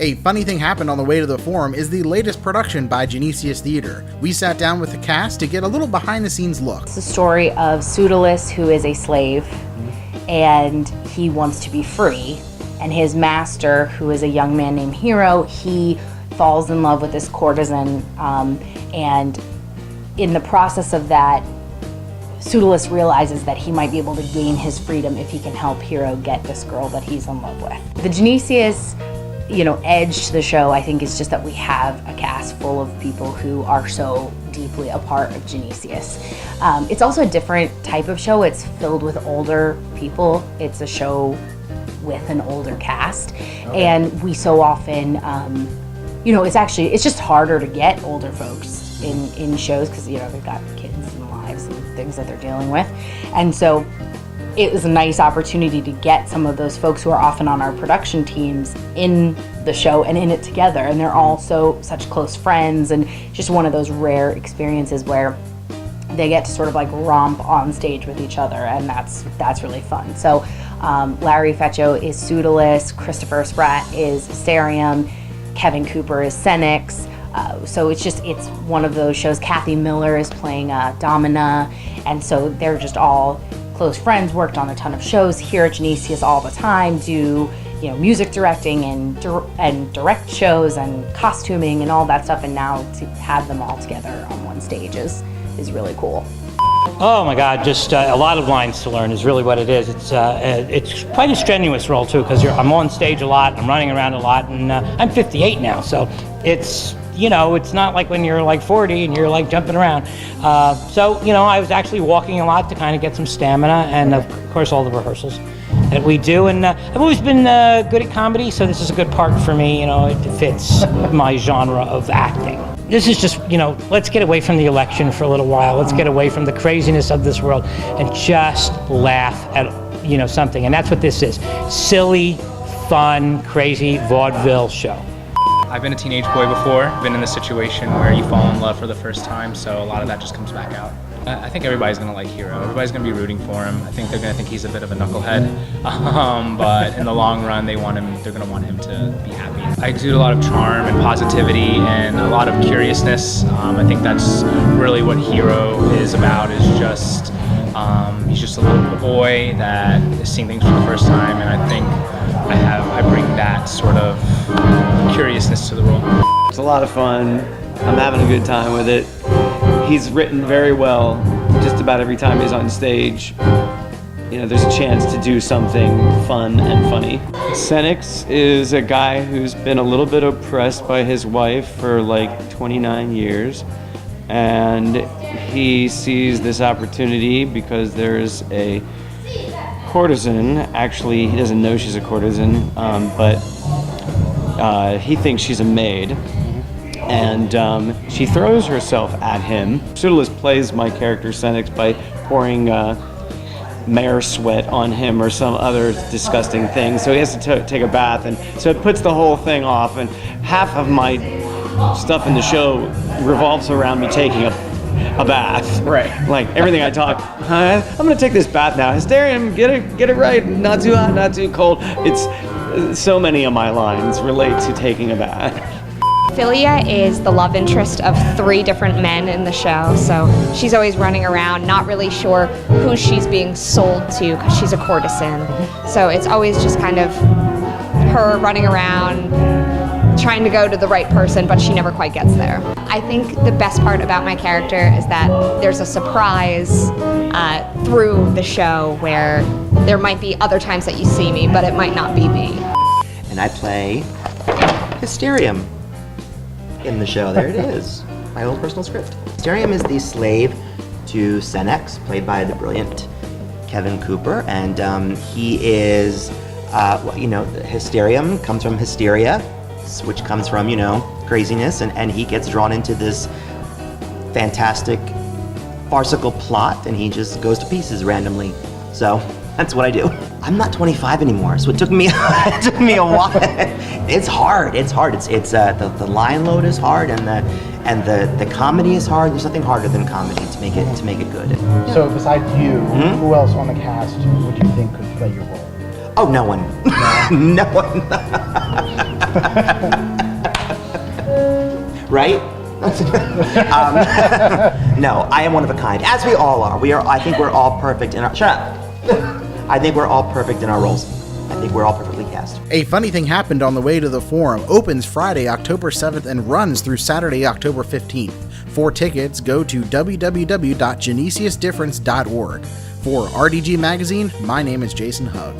A Funny Thing Happened on the Way to the Forum is the latest production by Genesius Theatre. We sat down with the cast to get a little behind-the-scenes look. It's the story of Pseudolus, who is a slave, and he wants to be free. And his master, who is a young man named Hero, he falls in love with this courtesan, and in the process of that, Pseudolus realizes that he might be able to gain his freedom if he can help Hero get this girl that he's in love with. The Genesius, edge to the show, I think, is just that we have a cast full of people who are so deeply a part of Genesius. It's also a different type of show. It's filled with older people. It's a show with an older cast. Okay. And we so often, it's just harder to get older folks in shows because, they've got kids and lives and things that they're dealing with. And so it was a nice opportunity to get some of those folks who are often on our production teams in the show and in it together. And they're all such close friends, and just one of those rare experiences where they get to sort of like romp on stage with each other, and that's really fun. So Larry Feccio is Pseudolus, Christopher Spratt is Hysterium, Kevin Cooper is Senex. So it's one of those shows. Kathy Miller is playing Domina, and so they're just all close friends, worked on a ton of shows here at Genesius all the time, do music directing and direct shows and costuming and all that stuff, and now to have them all together on one stage is really cool. Oh my God, just a lot of lines to learn is really what it is. It's quite a strenuous role too, because I'm on stage a lot, I'm running around a lot, and I'm 58 now, so it's not like when you're like 40 and you're like jumping around. So I was actually walking a lot to kind of get some stamina, and of course all the rehearsals that we do. And I've always been good at comedy, so this is a good part for me. It fits my genre of acting. This is just, let's get away from the election for a little while. Let's get away from the craziness of this world and just laugh at, something. And that's what this is. Silly, fun, crazy vaudeville show. I've been a teenage boy before, been in a situation where you fall in love for the first time, so a lot of that just comes back out. I think everybody's going to like Hero. Everybody's going to be rooting for him. I think they're going to think he's a bit of a knucklehead, but in the long run, they're going to want him to be happy. I exude a lot of charm and positivity and a lot of curiousness. I think that's really what Hero is about, is just, he's just a little boy that is seeing things for the first time, and I think I bring that sort of curiousness to the role. It's a lot of fun. I'm having a good time with it. He's written very well. Just about every time he's on stage, there's a chance to do something fun and funny. Senex is a guy who's been a little bit oppressed by his wife for like 29 years. And he sees this opportunity because there's a courtesan. Actually, he doesn't know she's a courtesan, but he thinks she's a maid. And she throws herself at him. Pseudolus plays my character Senex by pouring mare sweat on him or some other disgusting thing. So he has to take a bath, and so it puts the whole thing off. And half of my stuff in the show revolves around me taking a bath. Right. Like everything I talk, I'm gonna take this bath now. Hysterium, get it right. Not too hot, not too cold. It's so many of my lines relate to taking a bath. Philia is the love interest of 3 different men in the show, so she's always running around, not really sure who she's being sold to because she's a courtesan. So it's always just kind of her running around, trying to go to the right person, but she never quite gets there. I think the best part about my character is that there's a surprise through the show where there might be other times that you see me, but it might not be me. And I play Hysterium in the show. There it is, my own personal script. Hysterium is the slave to Senex, played by the brilliant Kevin Cooper, and he is, Hysterium comes from hysteria, which comes from, craziness, and he gets drawn into this fantastic, farcical plot, and he just goes to pieces randomly. So that's what I do. I'm not 25 anymore, so it took me a while. It's hard. It's the line load is hard, and the comedy is hard. There's nothing harder than comedy to make it good. So besides you, who else on the cast would you think could play your role? Oh, no one. No one. Right? No, I am one of a kind, as we all are. I think we're all perfect in our... Shut up. I think we're all perfect in our roles. I think we're all perfectly cast. A funny thing happened on the way to the forum opens Friday, October 7th and runs through Saturday, October 15th. For tickets, go to www.genesiusdifference.org. For RDG Magazine, my name is Jason Hugg.